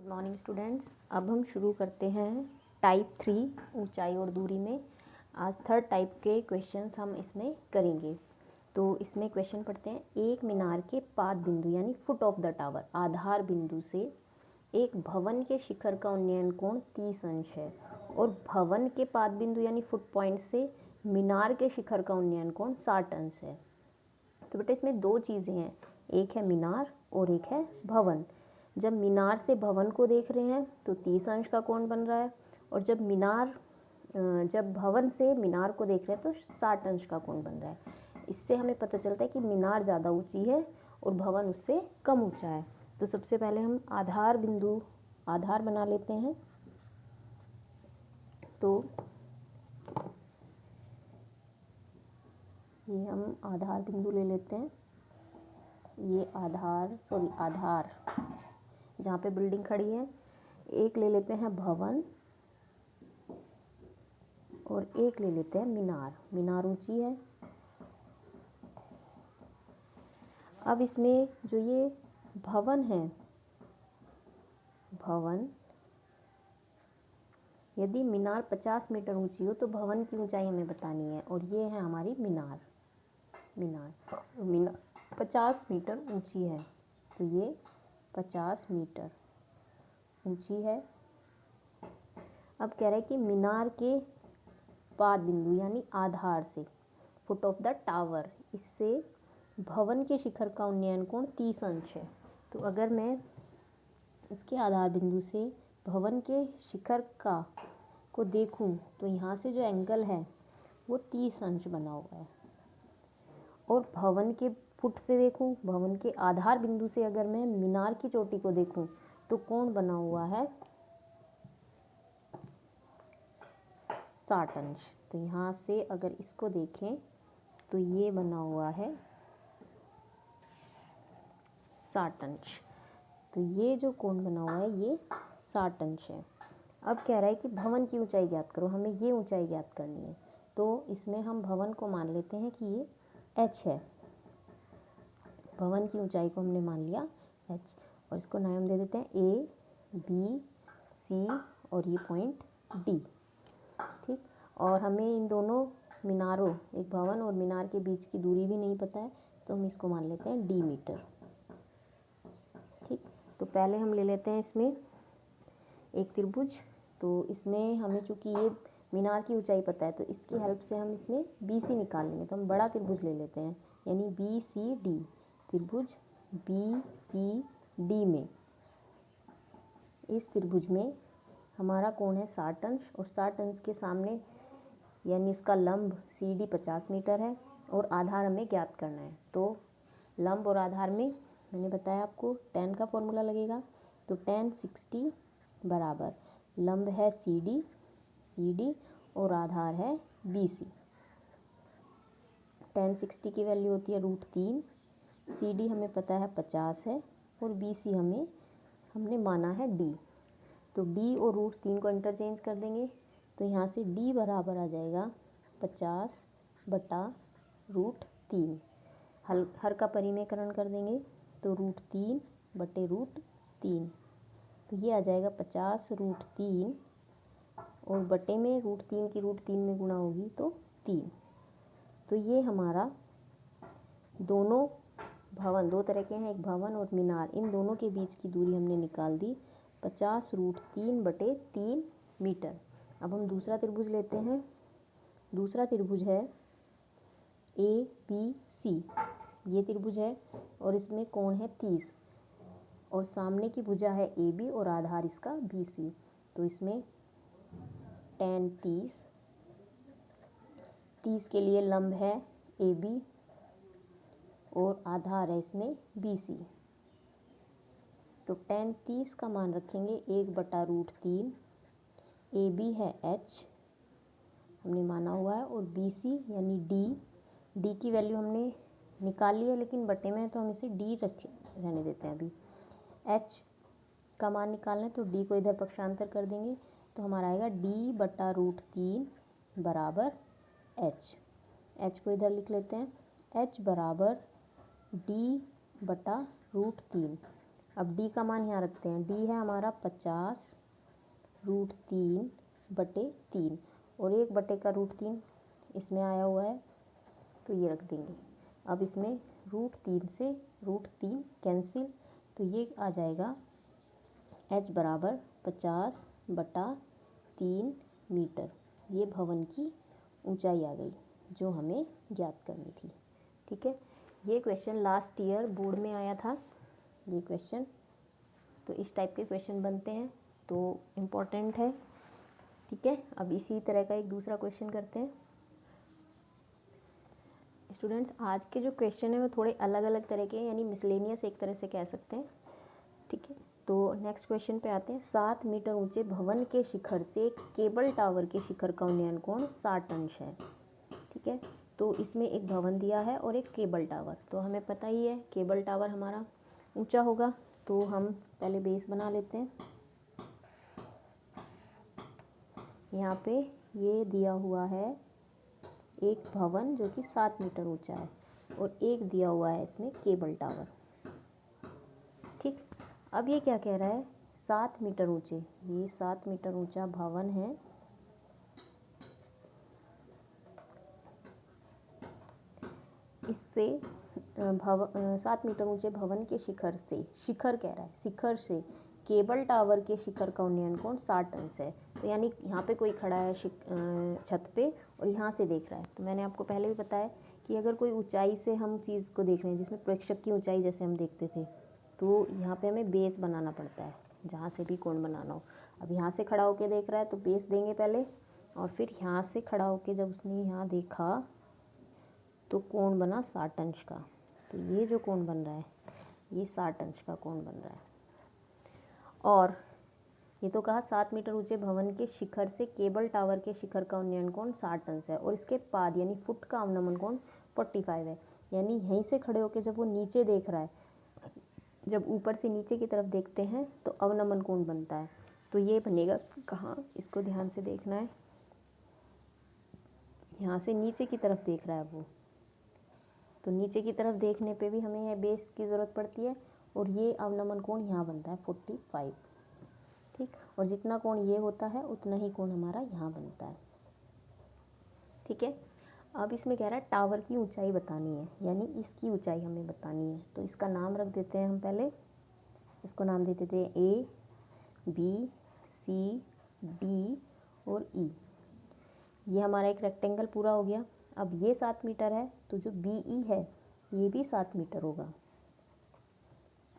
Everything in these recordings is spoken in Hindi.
Morning students. अब हम शुरू करते हैं टाइप 3 ऊंचाई और दूरी में। आज थर्ड टाइप के क्वेश्चंस हम इसमें करेंगे। तो इसमें क्वेश्चन पढ़ते हैं। एक मीनार के पाद बिंदु यानी फुट ऑफ द टावर आधार बिंदु से एक भवन के शिखर का उन्नयन कोण 30 अंश है और भवन के पाद बिंदु यानी फुट पॉइंट से मीनार के शिखर का उन्नयन कोण 60 अंश है। तो बेटा इसमें दो चीज़ें हैं, एक है मीनार और एक है भवन। जब मीनार से भवन को देख रहे हैं तो 30 अंश का कोण बन रहा है और जब भवन से मीनार को देख रहे हैं तो 60 अंश का कोण बन रहा है। इससे हमें पता चलता है कि मीनार ज़्यादा ऊंची है और भवन उससे कम ऊंचा है। तो सबसे पहले हम आधार बना लेते हैं। तो ये हम आधार बिंदु ले लेते हैं। ये आधार जहाँ पे बिल्डिंग खड़ी है। एक ले लेते हैं भवन और एक ले लेते हैं मीनार ऊंची है। अब इसमें जो ये भवन है, यदि मीनार 50 मीटर ऊंची हो तो भवन की ऊंचाई हमें बतानी है और ये है हमारी मीनार 50 मीटर ऊंची है। तो ये 50 मीटर ऊंची है। अब कह रहा है कि मीनार के पाद बिंदु यानी आधार से फुट ऑफ द टावर, इससे भवन के शिखर का उन्नयन कोण 30 अंश है। तो अगर मैं इसके आधार बिंदु से भवन के शिखर को देखूं तो यहाँ से जो एंगल है वो 30 अंश बना हुआ है। और भवन के फुट से देखूं, भवन के आधार बिंदु से अगर मैं मीनार की चोटी को देखूं तो कोण बना हुआ है 60 अंश। तो यहाँ से अगर इसको देखें तो ये बना हुआ है 60 अंश। तो ये जो कोण बना हुआ है ये 60 अंश है। अब कह रहा है कि भवन की ऊंचाई ज्ञात करो, हमें ये ऊंचाई ज्ञात करनी है। तो इसमें हम भवन को मान लेते हैं कि ये h है। भवन की ऊंचाई को हमने मान लिया h और इसको नाम दे देते हैं A, B, C और ये पॉइंट D। ठीक, और हमें इन दोनों मीनारों, एक भवन और मीनार के बीच की दूरी भी नहीं पता है, तो हम इसको मान लेते हैं D मीटर। ठीक, तो पहले हम ले लेते हैं इसमें एक त्रिभुज। तो इसमें हमें चूंकि ये मीनार की ऊंचाई पता है तो इसकी हेल्प से हम इसमें BC निकाल लेंगे। तो हम बड़ा त्रिभुज ले लेते हैं यानी BCD। त्रिभुज BCD में, इस त्रिभुज में हमारा कोण है 60 अंश और 60 अंश के सामने यानी इसका लंब CD 50 मीटर है और आधार हमें ज्ञात करना है। तो लंब और आधार में मैंने बताया आपको tan का फॉर्मूला लगेगा। तो tan 60 बराबर लंब है CD और आधार है BC। tan 60 की वैल्यू होती है √3। CD हमें पता है 50 है और BC हमने माना है D। तो D और √3 को इंटरचेंज कर देंगे तो यहाँ से D बराबर आ जाएगा 50/√3। हर का परिमेयकरण कर देंगे तो √3/√3। तो ये आ जाएगा 50√3 और बटे में √3 की √3 में गुणा होगी तो 3। तो ये हमारा दोनों भवन, दो तरह के हैं, एक भवन और मीनार, इन दोनों के बीच की दूरी हमने निकाल दी 50√3/3 मीटर। अब हम दूसरा त्रिभुज लेते हैं। दूसरा त्रिभुज है ABC। ये त्रिभुज है और इसमें कोण है 30 और सामने की भुजा है AB और आधार इसका BC। तो इसमें tan 30 के लिए लंब है AB और आधार है इसमें BC। तो tan 30 का मान रखेंगे 1/√3। AB है h हमने माना हुआ है और BC यानी D की वैल्यू हमने निकाल ली है लेकिन बटे में है तो हम इसे D रहने देते हैं। अभी h का मान निकालना है तो D को इधर पक्षांतर कर देंगे तो हमारा आएगा D/√3 बराबर h को इधर लिख लेते हैं h बराबर D/√3। अब डी का मान यहाँ रखते हैं, डी है हमारा 50√3/3 और 1/√3 इसमें आया हुआ है तो ये रख देंगे। अब इसमें √3 से √3 कैंसिल, तो ये आ जाएगा h बराबर 50/3 मीटर। ये भवन की ऊंचाई आ गई जो हमें ज्ञात करनी थी। ठीक है, ये क्वेश्चन लास्ट ईयर बोर्ड में आया था ये क्वेश्चन, तो इस टाइप के क्वेश्चन बनते हैं तो इम्पोर्टेंट है। ठीक है, अब इसी तरह का एक दूसरा क्वेश्चन करते हैं। स्टूडेंट्स, आज के जो क्वेश्चन है वो थोड़े अलग अलग तरह के, यानी मिसलेनियस एक तरह से कह सकते हैं। ठीक है, तो नेक्स्ट क्वेश्चन पे आते हैं। 7 मीटर ऊंचे भवन के शिखर से केबल टावर के शिखर का उन्नयन कोण 60 अंश है। ठीक है, तो इसमें एक भवन दिया है और एक केबल टावर, तो हमें पता ही है केबल टावर हमारा ऊंचा होगा, तो हम पहले बेस बना लेते हैं। यहाँ पे ये दिया हुआ है एक भवन जो कि 7 मीटर ऊंचा है और एक दिया हुआ है इसमें केबल टावर। ठीक, अब ये क्या कह रहा है, 7 मीटर ऊंचे, ये 7 मीटर ऊंचा भवन है, इससे 7 मीटर ऊंचे भवन के शिखर से, शिखर कह रहा है, शिखर से केबल टावर के शिखर का उन्नयन कोण 60 अंश है। तो यानी यहाँ पे कोई खड़ा है छत पे और यहाँ से देख रहा है, तो मैंने आपको पहले भी बताया कि अगर कोई ऊंचाई से हम चीज़ को देख रहे हैं जिसमें प्रेक्षक की ऊंचाई जैसे हम देखते थे, तो यहाँ पे हमें बेस बनाना पड़ता है जहाँ से भी कोण बनाना हो। अब यहाँ से खड़ा होके देख रहा है तो बेस देंगे पहले, और फिर यहाँ से खड़ा होके जब उसने यहाँ देखा तो कोण बना 60 अंश का। तो ये जो कोण बन रहा है ये 60 अंश का कोण बन रहा है। और ये तो कहा 7 मीटर ऊंचे भवन के शिखर से केबल टावर के शिखर का उन्नयन कोण 60 अंश है, और इसके पाद यानी फुट का अवनमन कोण 45 है। यानी यहीं से खड़े होकर जब वो नीचे देख रहा है, जब ऊपर से नीचे की तरफ देखते हैं तो अवनमन कोण बनता है, तो ये बनेगा कहाँ, इसको ध्यान से देखना है। यहाँ से नीचे की तरफ देख रहा है वो, तो नीचे की तरफ देखने पे भी हमें यह बेस की ज़रूरत पड़ती है, और ये अवनमन कोण यहाँ बनता है 45। ठीक, और जितना कोण ये होता है उतना ही कोण हमारा यहाँ बनता है। ठीक है, अब इसमें कह रहा है टावर की ऊंचाई बतानी है, यानी इसकी ऊंचाई हमें बतानी है। तो इसका नाम रख देते हैं हम, पहले इसको नाम दे देते हैं A, B, C, D और E। ये हमारा एक रेक्टेंगल पूरा हो गया। अब ये 7 मीटर है तो जो BE है ये भी 7 मीटर होगा।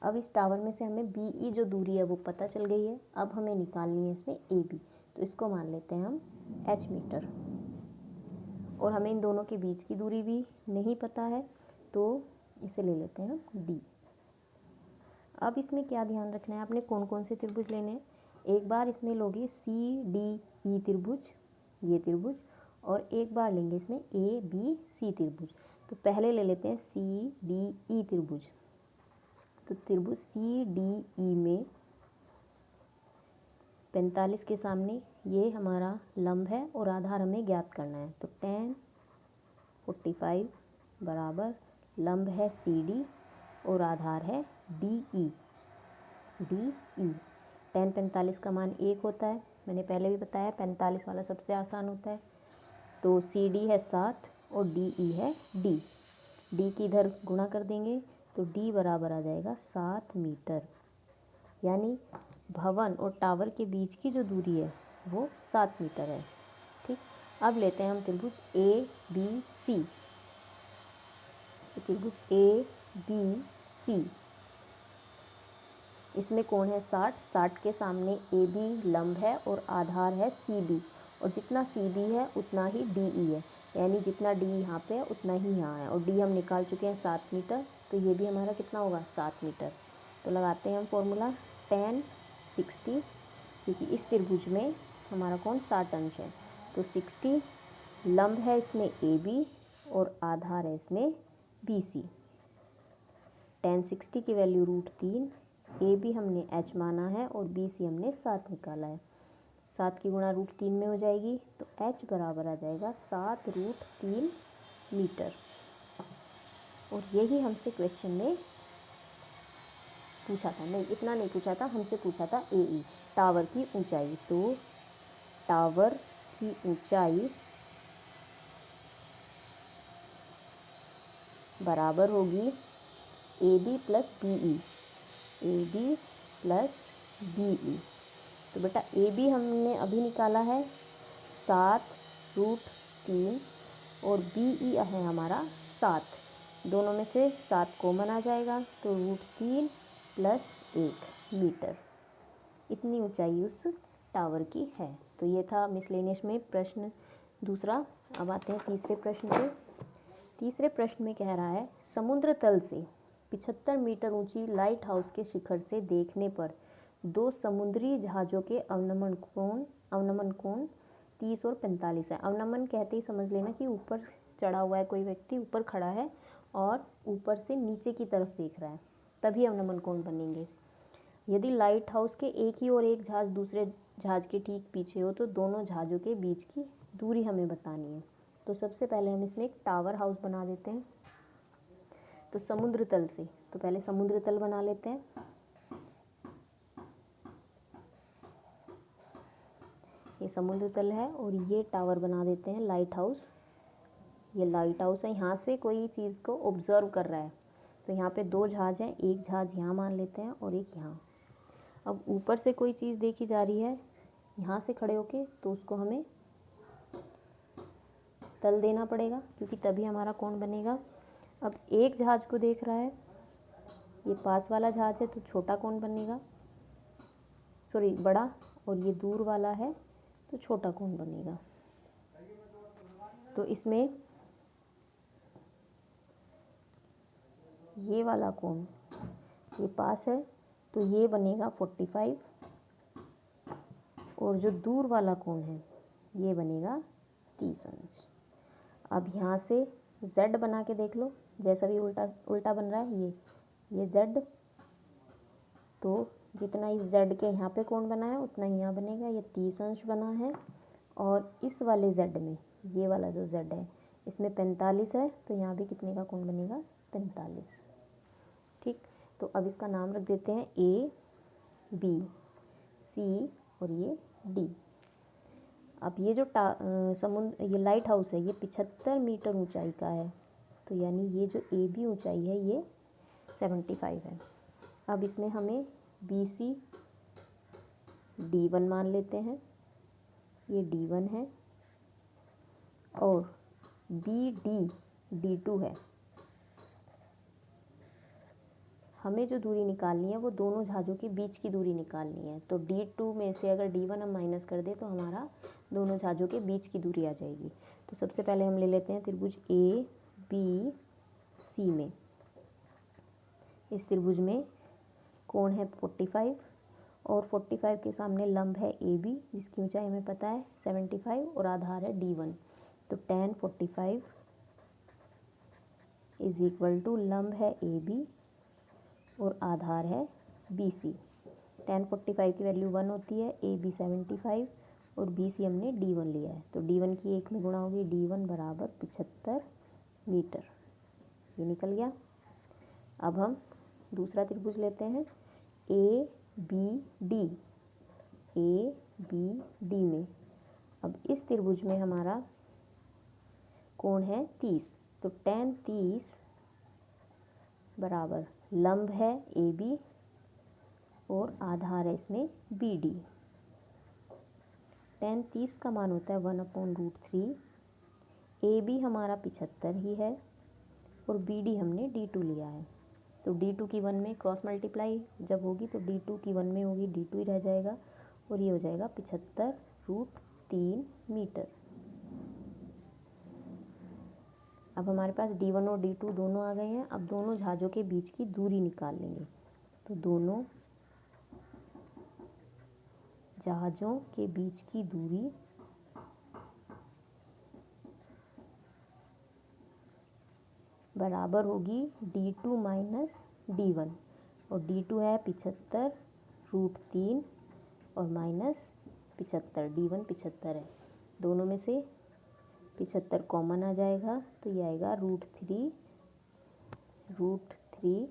अब इस टावर में से हमें BE जो दूरी है वो पता चल गई है, अब हमें निकालनी है इसमें AB, तो इसको मान लेते हैं हम H मीटर। और हमें इन दोनों के बीच की दूरी भी नहीं पता है, तो इसे ले लेते हैं हम D। अब इसमें क्या ध्यान रखना है, आपने कौन कौन से त्रिभुज लेने हैं। एक बार इसमें लोगे CDE त्रिभुज, ये त्रिभुज, और एक बार लेंगे इसमें ABC त्रिभुज। तो पहले ले लेते हैं CDE त्रिभुज। तो त्रिभुज CDE में 45 के सामने ये हमारा लंब है और आधार हमें ज्ञात करना है, तो tan 45 बराबर लंब है CD और आधार है DE। tan 45 का मान 1 होता है, मैंने पहले भी बताया 45 वाला सबसे आसान होता है। तो CD है 7 और DE है D की इधर गुणा कर देंगे तो D बराबर आ जाएगा 7 मीटर। यानी भवन और टावर के बीच की जो दूरी है वो 7 मीटर है। ठीक, अब लेते हैं हम त्रिभुज ABC। त्रिभुज ABC, इसमें कोण है 60 के सामने AB लंब है और आधार है CB, और जितना CB है उतना ही DE है, यानी जितना D यहाँ पे है उतना ही यहाँ है, और D हम निकाल चुके हैं 7 मीटर, तो ये भी हमारा कितना होगा 7 मीटर। तो लगाते हैं हम फॉर्मूला tan 60, क्योंकि इस त्रिभुज में हमारा कोण 60 अंश है, तो 60 लंब है इसमें AB और आधार है इसमें BC। tan 60 की वैल्यू √3, AB हमने H माना है और BC हमने 7 निकाला है। 7 की गुणा √3 में हो जाएगी, तो H बराबर आ जाएगा 7√3 मीटर। और यही हमसे क्वेश्चन में पूछा था, नहीं इतना नहीं पूछा था, हमसे पूछा था AE टावर की ऊंचाई। तो टावर की ऊंचाई बराबर होगी AB plus BE, AB plus BE। तो बेटा AB हमने अभी निकाला है 7√3 और BE है हमारा 7, दोनों में से 7 कॉमन आ जाएगा तो √3 प्लस 1 मीटर, इतनी ऊंचाई उस टावर की है। तो ये था मिसलेनियस में प्रश्न दूसरा। अब आते हैं तीसरे प्रश्न पे। तीसरे प्रश्न में कह रहा है समुद्र तल से 75 मीटर ऊंची लाइट हाउस के शिखर से देखने पर दो समुद्री जहाज़ों के अवनमन कोण 30 और 45 है। अवनमन कहते ही समझ लेना कि ऊपर चढ़ा हुआ है कोई व्यक्ति, ऊपर खड़ा है और ऊपर से नीचे की तरफ देख रहा है, तभी अवनमन कोण बनेंगे। यदि लाइट हाउस के एक ही और एक जहाज़ दूसरे जहाज़ के ठीक पीछे हो तो दोनों जहाज़ों के बीच की दूरी हमें बतानी है। तो सबसे पहले हम इसमें एक टावर हाउस बना देते हैं। तो समुद्र तल से, तो पहले समुद्र तल बना लेते हैं। ये समुद्र तल है और ये टावर बना देते हैं लाइट हाउस। ये लाइट हाउस है, यहाँ से कोई चीज़ को ऑब्जर्व कर रहा है। तो यहाँ पे दो जहाज़ हैं, एक जहाज़ यहाँ मान लेते हैं और एक यहाँ। अब ऊपर से कोई चीज़ देखी जा रही है यहाँ से खड़े होके, तो उसको हमें तल देना पड़ेगा क्योंकि तभी हमारा कोण बनेगा। अब एक जहाज़ को देख रहा है, ये पास वाला जहाज़ है तो छोटा कोण बनेगा, सॉरी बड़ा, और ये दूर वाला है तो छोटा कोण बनेगा। तो इसमें ये वाला कोण, ये पास है तो ये बनेगा 45 और जो दूर वाला कोण है ये बनेगा 30 अंश। अब यहाँ से Z बना के देख लो, जैसा भी उल्टा उल्टा बन रहा है ये Z, तो जितना इस Z के यहाँ पे कोण बना है उतना यहाँ बनेगा, ये 30 अंश बना है। और इस वाले Z में, ये वाला जो Z है इसमें 45 है तो यहाँ भी कितने का कोण बनेगा, 45। ठीक, तो अब इसका नाम रख देते हैं A, B, C और ये D। अब ये जो ये लाइट हाउस है ये 75 मीटर ऊंचाई का है, तो यानी ये जो AB ऊंचाई है ये 75 है। अब इसमें हमें BC D1 मान लेते हैं, ये D1 है, और BD D2 है। हमें जो दूरी निकालनी है वो दोनों जहाज़ों के बीच की दूरी निकालनी है। तो D2 में से अगर D1 हम माइनस कर दें तो हमारा दोनों जहाज़ों के बीच की दूरी आ जाएगी। तो सबसे पहले हम ले लेते हैं त्रिभुज ABC में। इस त्रिभुज में कोण है 45 और 45 के सामने लंब है AB जिसकी ऊंचाई हमें पता है 75 और आधार है D1। तो tan 45 इज इक्वल टू लंब है AB और आधार है BC। tan 45 की वैल्यू 1 होती है, AB 75 और BC हमने D1 लिया है, तो D1 की 1 में गुणा होगी, D1 बराबर 75 मीटर, ये निकल गया। अब हम दूसरा त्रिभुज लेते हैं ABD में। अब इस त्रिभुज में हमारा कोण है 30, तो tan 30 बराबर लंब है AB और आधार है इसमें BD। tan 30 का मान होता है 1/√3। AB हमारा 75 ही है और BD हमने D2 लिया है, तो D2 की 1 में क्रॉस मल्टीप्लाई जब होगी तो D2 की 1 में होगी, D2 ही रह जाएगा और ये हो जाएगा 75√3 मीटर। अब हमारे पास D1 और D2 दोनों आ गए हैं। अब दोनों जहाज़ों के बीच की दूरी निकाल लेंगे। तो दोनों जहाज़ों के बीच की दूरी बराबर होगी D2 माइनस D1, और D2 है 75√3 और माइनस 75, D1 75 है, दोनों में से 75 कॉमन आ जाएगा तो ये आएगा √3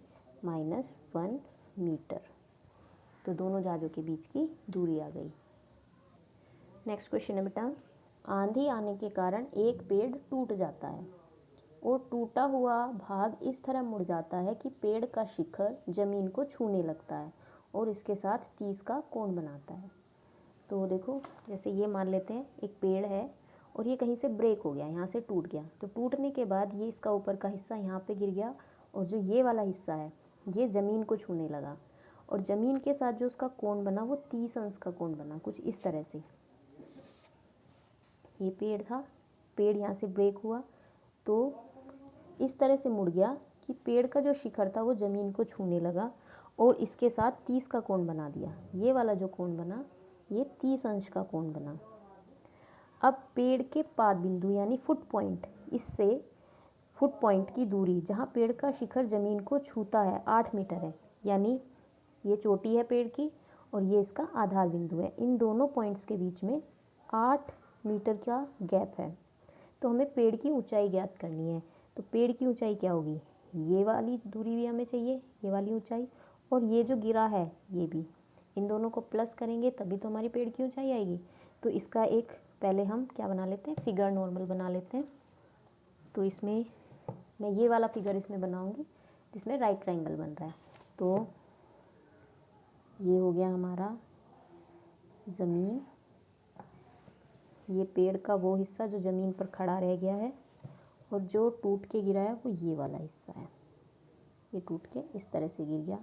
माइनस 1 मीटर। तो दोनों जहाज़ों के बीच की दूरी आ गई। नेक्स्ट क्वेश्चन है बेटा, आंधी आने के कारण एक पेड़ टूट जाता है और टूटा हुआ भाग इस तरह मुड़ जाता है कि पेड़ का शिखर जमीन को छूने लगता है और इसके साथ 30 का कोण बनाता है। तो देखो, जैसे ये मान लेते हैं एक पेड़ है और ये कहीं से ब्रेक हो गया, यहाँ से टूट गया। तो टूटने के बाद ये इसका ऊपर का हिस्सा यहाँ पे गिर गया और जो ये वाला हिस्सा है ये ज़मीन को छूने लगा और ज़मीन के साथ जो उसका कोण बना वो 30 अंश का कोण बना, कुछ इस तरह से। ये पेड़ था, पेड़ यहाँ से ब्रेक हुआ तो इस तरह से मुड़ गया कि पेड़ का जो शिखर था वो ज़मीन को छूने लगा और इसके साथ 30 का कोण बना दिया। ये वाला जो कोण बना ये 30 अंश का कोण बना। अब पेड़ के पाद बिंदु यानी फुट पॉइंट, इससे फुट पॉइंट की दूरी जहाँ पेड़ का शिखर ज़मीन को छूता है 8 मीटर है, यानी ये चोटी है पेड़ की और ये इसका आधार बिंदु है। इन दोनों पॉइंट्स के बीच में 8 मीटर का गैप है। तो हमें पेड़ की ऊंचाई ज्ञात करनी है। तो पेड़ की ऊंचाई क्या होगी, ये वाली दूरी भी हमें चाहिए, ये वाली ऊंचाई, और ये जो गिरा है ये भी, इन दोनों को प्लस करेंगे तभी तो हमारी पेड़ की ऊंचाई आएगी। तो इसका एक पहले हम क्या बना लेते हैं, फिगर नॉर्मल बना लेते हैं। तो इसमें मैं ये वाला फिगर इसमें बनाऊंगी जिसमें राइट ट्रायंगल बन रहा है। तो ये हो गया हमारा ज़मीन, ये पेड़ का वो हिस्सा जो ज़मीन पर खड़ा रह गया है और जो टूट के गिरा है वो ये वाला हिस्सा है। ये टूट के इस तरह से गिर गया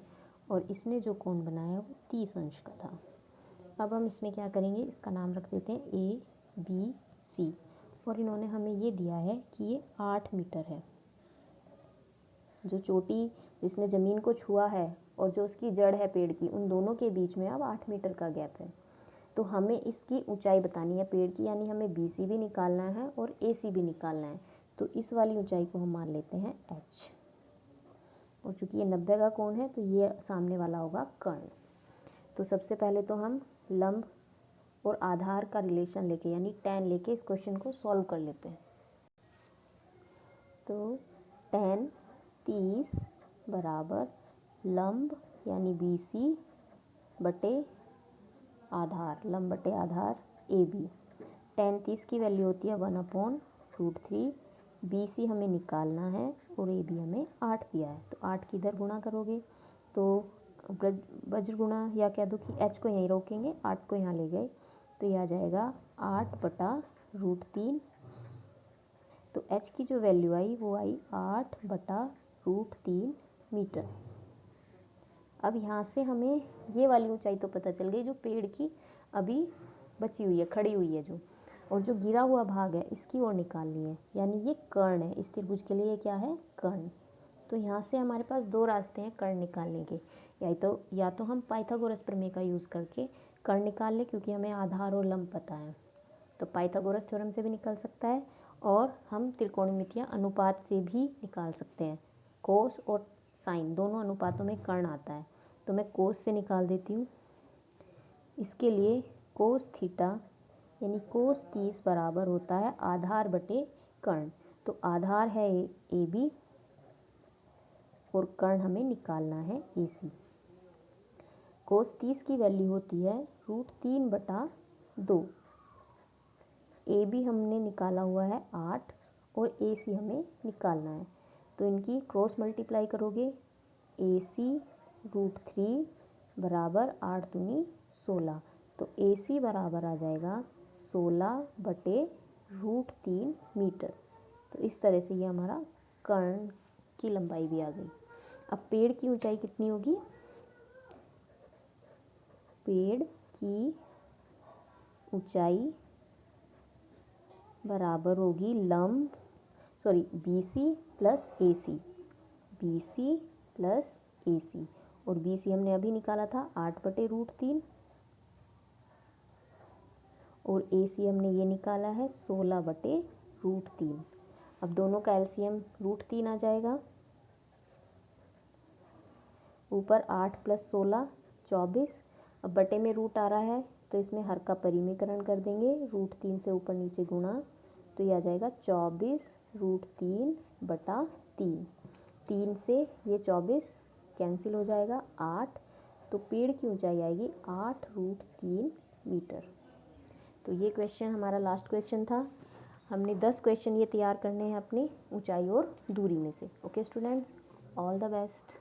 और इसने जो कोण बनाया वो 30 अंश का था। अब हम इसमें क्या करेंगे, इसका नाम रख देते हैं ABC और इन्होंने हमें ये दिया है कि ये 8 मीटर है। जो चोटी जिसने ज़मीन को छुआ है और जो उसकी जड़ है पेड़ की, उन दोनों के बीच में अब 8 मीटर का गैप है। तो हमें इसकी ऊंचाई बतानी है पेड़ की, यानी हमें BC भी निकालना है और AC भी निकालना है। तो इस वाली ऊंचाई को हम मान लेते हैं H, और चूंकि ये 90 का कोण है तो ये सामने वाला होगा कर्ण। तो सबसे पहले तो हम लंब और आधार का रिलेशन लेके यानी tan लेके इस क्वेश्चन को सॉल्व कर लेते हैं। तो tan 30 बराबर लंब यानी BC बटे आधार, लंब बटे आधार AB। tan 30 की वैल्यू होती है 1/√3। BC हमें निकालना है और AB हमें 8 दिया है। तो 8 की इधर गुणा करोगे तो वज्र गुणा या कह दो कि H को यहीं रोकेंगे, 8 को यहाँ ले गए तो ये आ जाएगा 8/√3। तो H की जो वैल्यू आई वो आई 8/√3 मीटर। अब यहाँ से हमें ये वाली ऊंचाई तो पता चल गई जो पेड़ की अभी बची हुई है, खड़ी हुई है जो, और जो गिरा हुआ भाग है इसकी ओर निकालनी है, यानी ये कर्ण है। इस त्रिभुज के लिए क्या है, कर्ण। तो यहाँ से हमारे पास दो रास्ते हैं कर्ण निकालने के, या तो हम पाइथागोरस प्रमेय का यूज़ करके कर्ण निकाल लें क्योंकि हमें आधार और लंब पता है, तो पाइथागोरस थ्योरम से भी निकल सकता है, और हम त्रिकोणमितीय अनुपात से भी निकाल सकते हैं। कोस और साइन दोनों अनुपातों में कर्ण आता है, तो मैं कोस से निकाल देती हूँ। इसके लिए कोस थीटा यानी कोस 30 बराबर होता है आधार बटे कर्ण। तो आधार है AB और कर्ण हमें निकालना है AC। कोस 30 की वैल्यू होती है √3/2। AB हमने निकाला हुआ है 8 और AC हमें निकालना है, तो इनकी क्रॉस मल्टीप्लाई करोगे। AC √3 बराबर 8 दूनी 16, तो AC बराबर आ जाएगा 16/√3 मीटर। तो इस तरह से ये हमारा कर्ण की लंबाई भी आ गई। अब पेड़ की ऊंचाई कितनी होगी, पेड़ की ऊंचाई बराबर होगी BC plus AC, BC plus AC, और BC हमने अभी निकाला था 8/√3 और AC हमने ये निकाला है 16/√3। अब दोनों का LCM √3 आ जाएगा, ऊपर 8 + 16 24। अब बटे में रूट आ रहा है तो इसमें हर का परिमीकरण कर देंगे, √3 से ऊपर नीचे गुणा, तो ये आ जाएगा 24√3/3। 3 से ये 24 कैंसिल हो जाएगा, 8 तो पेड़ की ऊंचाई आएगी 8√3 मीटर। तो ये क्वेश्चन हमारा लास्ट क्वेश्चन था। हमने 10 क्वेश्चन ये तैयार करने हैं अपनी ऊंचाई और दूरी में से। Okay students, all the best.